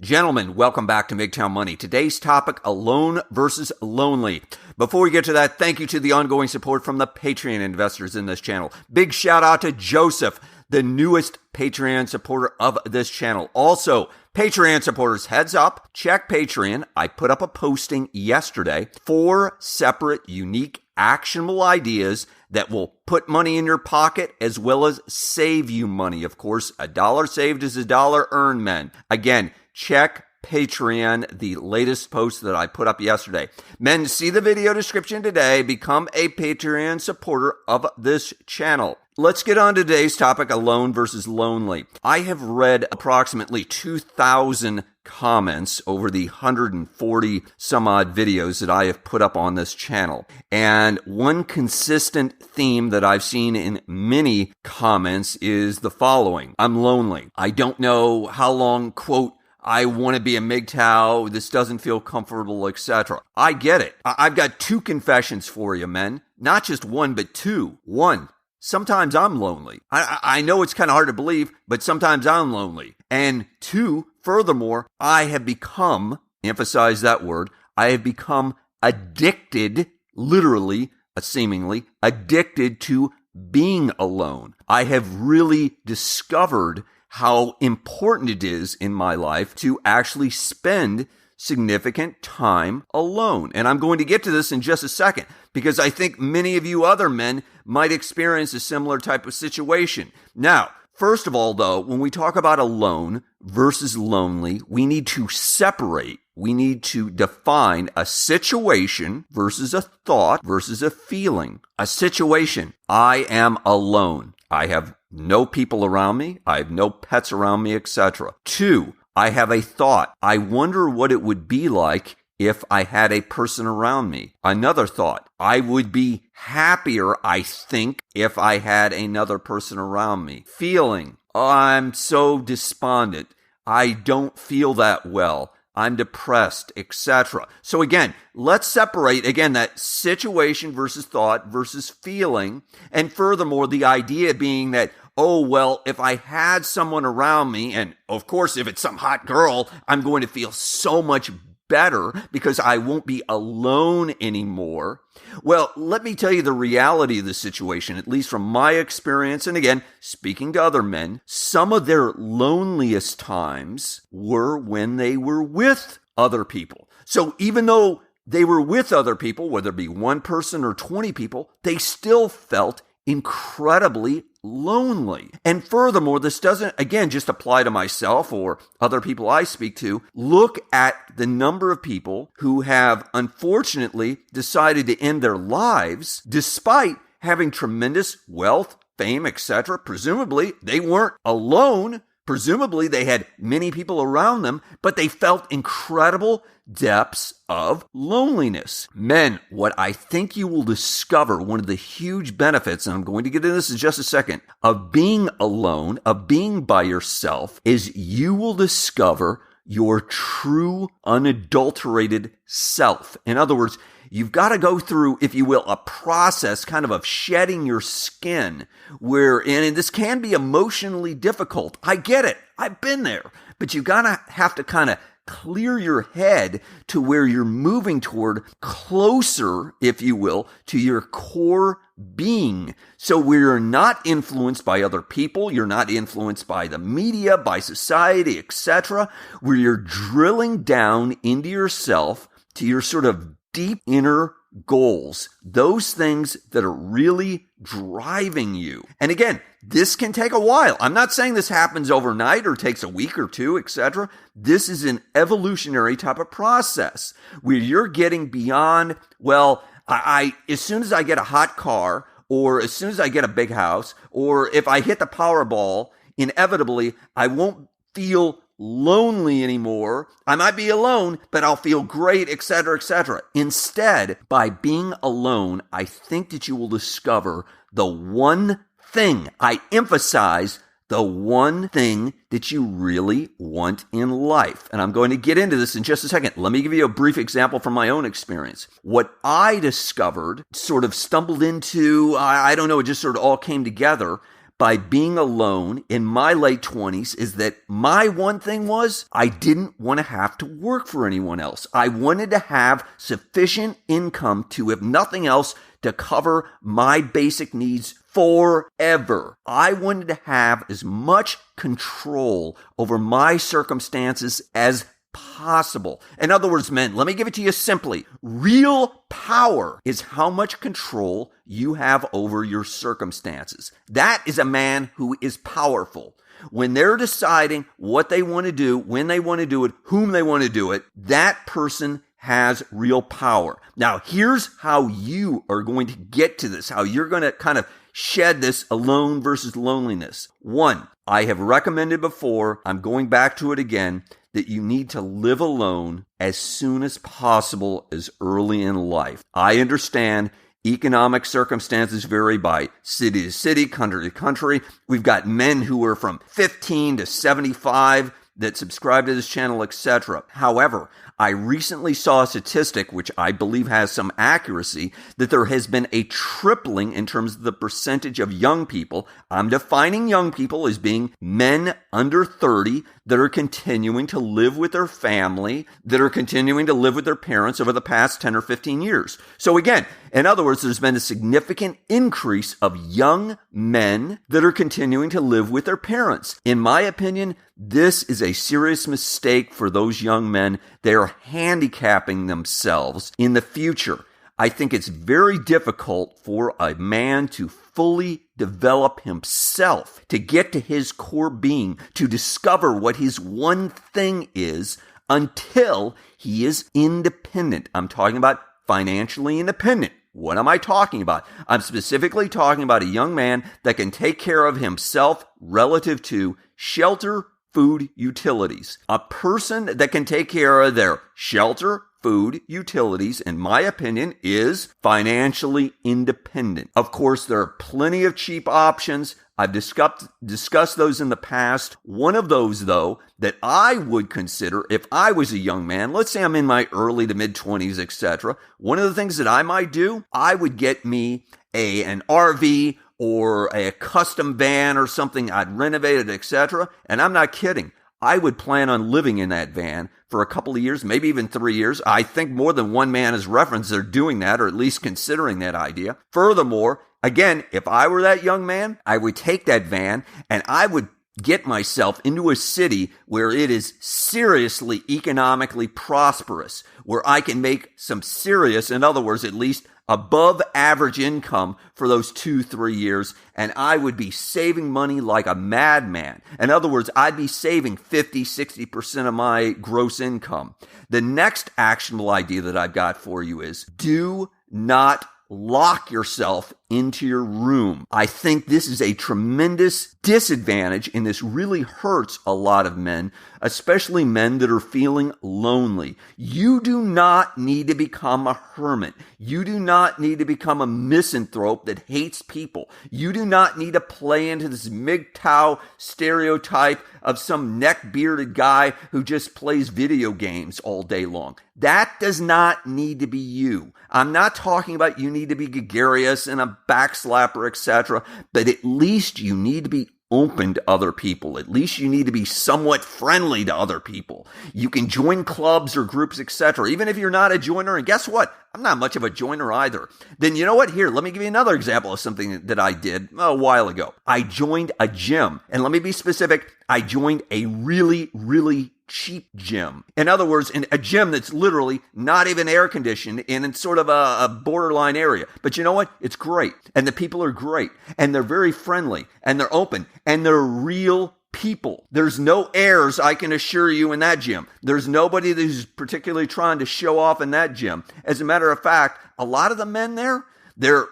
Gentlemen, welcome back to MGTOW Money. Today's topic, alone versus lonely. Before we get to that, thank you to the ongoing support from the Patreon investors in this channel. Big shout out to Joseph, the newest Patreon supporter of this channel. Also, Patreon supporters, heads up, check Patreon. I put up a posting yesterday, 4 separate, unique, actionable ideas that will put money in your pocket as well as save you money. Of course, a dollar saved is a dollar earned, men. Again, check Patreon, the latest post that I put up yesterday. Men, see the video description today. Become a Patreon supporter of this channel. Let's get on to today's topic, alone versus lonely. I have read approximately 2,000 comments over the 140 some odd videos that I have put up on this channel. And one consistent theme that I've seen in many comments is the following. I'm lonely. I don't know how long, quote, I want to be a MGTOW, this doesn't feel comfortable, etc. I get it. I've got 2 confessions for you, men. Not just 1, but 2. 1, sometimes I'm lonely. I know it's kind of hard to believe, but sometimes I'm lonely. And 2, furthermore, I have become, emphasize that word, I have become addicted, literally, seemingly, addicted to being alone. I have really discovered how important it is in my life to actually spend significant time alone. And I'm going to get to this in just a second because I think many of you other men might experience a similar type of situation. Now, first of all, though, when we talk about alone versus lonely, we need to separate. We need to define a situation versus a thought versus a feeling. A situation, I am alone. I have no people around me. I have no pets around me, etc. 2, I have a thought. I wonder what it would be like if I had a person around me. Another thought. I would be happier, I think, if I had another person around me. Feeling. Oh, I'm so despondent. I don't feel that well. I'm depressed, etc. So again, let's separate, again, that situation versus thought versus feeling. And furthermore, the idea being that, oh, well, if I had someone around me, and of course, if it's some hot girl, I'm going to feel so much better because I won't be alone anymore. Well, let me tell you the reality of the situation, at least from my experience. And again, speaking to other men, some of their loneliest times were when they were with other people. So even though they were with other people, whether it be one person or 20 people, they still felt incredibly lonely. And furthermore, this doesn't, again, just apply to myself or other people I speak to. Look at the number of people who have unfortunately decided to end their lives despite having tremendous wealth, fame, etc. Presumably, they weren't alone. Presumably, they had many people around them, but they felt incredible depths of loneliness. Men, what I think you will discover, one of the huge benefits, and I'm going to get into this in just a second, of being alone, of being by yourself, is you will discover your true, unadulterated self. In other words, you've got to go through, if you will, a process kind of shedding your skin and this can be emotionally difficult. I get it. I've been there. But you've got to have to kind of clear your head to where you're moving toward closer, if you will, to your core being. So where you're not influenced by other people, you're not influenced by the media, by society, etc., where you're drilling down into yourself to your sort of deep inner goals, those things that are really driving you. And again, this can take a while. I'm not saying this happens overnight or takes a week or 2, etc. This is an evolutionary type of process where you're getting beyond, well, I as soon as I get a hot car or as soon as I get a big house or if I hit the Powerball, inevitably I won't feel lonely anymore. I might be alone, but I'll feel great, etc., etc. Instead, by being alone, I think that you will discover the one thing, I emphasize, the one thing that you really want in life. And I'm going to get into this in just a second. Let me give you a brief example from my own experience. What I discovered, sort of stumbled into, I don't know, it just sort of all came together by being alone in my late 20s is that my one thing was I didn't want to have to work for anyone else. I wanted to have sufficient income to, if nothing else, to cover my basic needs forever. I wanted to have as much control over my circumstances as possible. In other words, men, let me give it to you simply. Real power is how much control you have over your circumstances. That is a man who is powerful. When they're deciding what they want to do, when they want to do it, whom they want to do it, that person has real power. Now, here's how you are going to get to this, how you're going to kind of shed this alone versus loneliness. One, I have recommended before, I'm going back to it again, that you need to live alone as soon as possible, as early in life. I understand economic circumstances vary by city to city, country to country. We've got men who are from 15 to 75 that subscribe to this channel, etc. However, I recently saw a statistic, which I believe has some accuracy, that there has been a tripling in terms of the percentage of young people. I'm defining young people as being men under 30 that are continuing to live with their family, that are continuing to live with their parents over the past 10 or 15 years. So again, in other words, there's been a significant increase of young men that are continuing to live with their parents. In my opinion, this is a serious mistake for those young men. They are handicapping themselves in the future. I think it's very difficult for a man to fully develop himself, to get to his core being, to discover what his one thing is until he is independent. I'm talking about financially independent. What am I talking about? I'm specifically talking about a young man that can take care of himself relative to shelter, food, utilities. A person that can take care of their shelter, food, utilities, in my opinion, is financially independent. Of course, there are plenty of cheap options. I've discussed those in the past. One of those, though, that I would consider if I was a young man, let's say I'm in my early to mid-20s, etc., one of the things that I might do, I would get me an RV or a custom van or something. I'd renovate it, etc., and I'm not kidding. I would plan on living in that van for a couple of years, maybe even 3 years. I think more than one man has referenced they're doing that, or at least considering that idea. Furthermore, again, if I were that young man, I would take that van and I would get myself into a city where it is seriously economically prosperous, where I can make some serious, in other words, at least above average income for those 2-3 years, and I would be saving money like a madman. In other words, I'd be saving 50-60% of my gross income. The next actionable idea that I've got for you is do not lock yourself into your room. I think this is a tremendous disadvantage, and this really hurts a lot of men, especially men that are feeling lonely. You do not need to become a hermit. You do not need to become a misanthrope that hates people. You do not need to play into this MGTOW stereotype of some neck-bearded guy who just plays video games all day long. That does not need to be you. I'm not talking about you need to be gregarious and a backslapper, etc., but at least you need to be open to other people. At least you need to be somewhat friendly to other people. You can join clubs or groups, etc., even if you're not a joiner. And guess what? I'm not much of a joiner either. Then you know what? Here, let me give you another example of something that I did a while ago. I joined a gym. And let me be specific. I joined a really, really cheap gym. In other words, in a gym that's literally not even air conditioned and in sort of a borderline area. But you know what? It's great. And the people are great. And they're very friendly. And they're open. And they're real people. There's no airs, I can assure you, in that gym. There's nobody who's particularly trying to show off in that gym. As a matter of fact, a lot of the men there, they're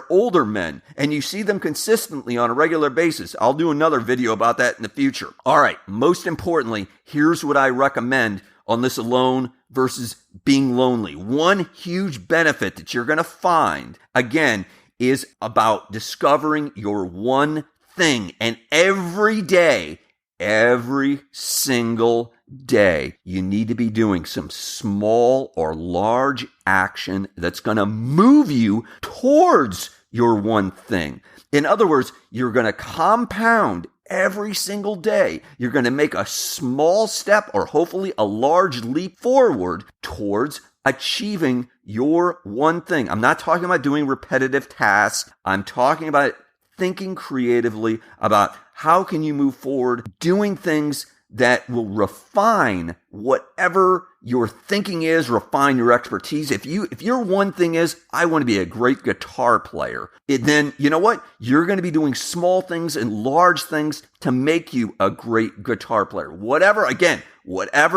older men, and you see them consistently on a regular basis. I'll do another video about that in the future. All right, most importantly, here's what I recommend on this alone versus being lonely. One huge benefit that you're going to find, again, is about discovering your one thing. And every day, every single day, you need to be doing some small or large action that's going to move you towards your one thing. In other words, you're going to compound every single day. You're going to make a small step or hopefully a large leap forward towards achieving your one thing. I'm not talking about doing repetitive tasks. I'm talking about thinking creatively about how can you move forward, doing things that will refine whatever your thinking is, refine your expertise. If your one thing is, I want to be a great guitar player, then you know what? You're going to be doing small things and large things to make you a great guitar player. Whatever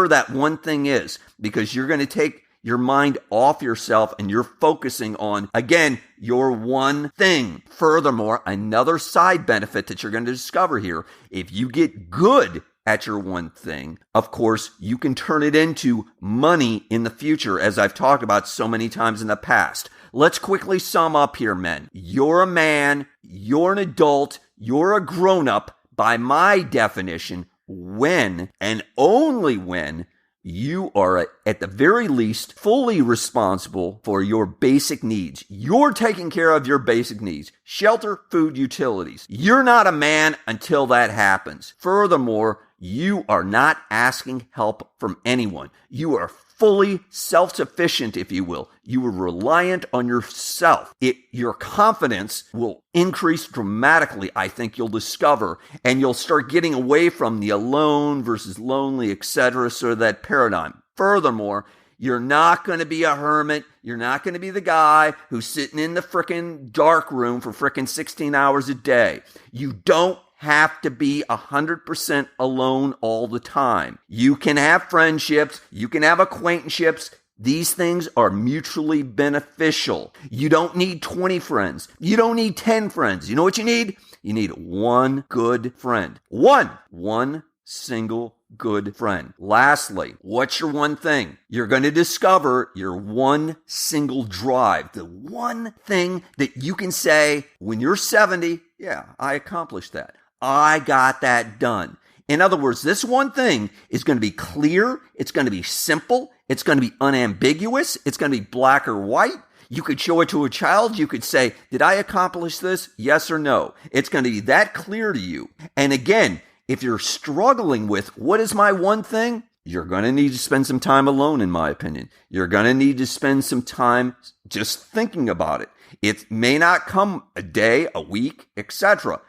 that one thing is, because you're going to take your mind off yourself and you're focusing on, again, your one thing. Furthermore, another side benefit that you're going to discover here, if you get good at your one thing, of course, you can turn it into money in the future, as I've talked about so many times in the past. Let's quickly sum up here, men. You're a man, you're an adult, you're a grown-up, by my definition, when and only when you are, at the very least, fully responsible for your basic needs. You're taking care of your basic needs. Shelter, food, utilities. You're not a man until that happens. Furthermore, you are not asking help from anyone. You are fully self-sufficient, if you will. You are reliant on yourself. Your confidence will increase dramatically, I think you'll discover, and you'll start getting away from the alone versus lonely, etc., sort of that paradigm. Furthermore, you're not going to be a hermit. You're not going to be the guy who's sitting in the frickin' dark room for frickin' 16 hours a day. You don't have to be 100% alone all the time. You can have friendships. You can have acquaintanceships. These things are mutually beneficial. You don't need 20 friends. You don't need 10 friends. You know what you need? You need one good friend. One single good friend. Lastly, what's your one thing? You're going to discover your one single drive. The one thing that you can say when you're 70, yeah, I accomplished that. I got that done. In other words, this one thing is going to be clear. It's going to be simple. It's going to be unambiguous. It's going to be black or white. You could show it to a child. You could say, did I accomplish this? Yes or no. It's going to be that clear to you. And again, if you're struggling with what is my one thing, you're going to need to spend some time alone, in my opinion. You're going to need to spend some time just thinking about it. It may not come a day, a week, etc.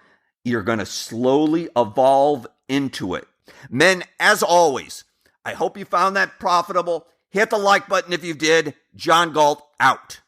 You're going to slowly evolve into it. Men, as always, I hope you found that profitable. Hit the like button if you did. John Galt, out.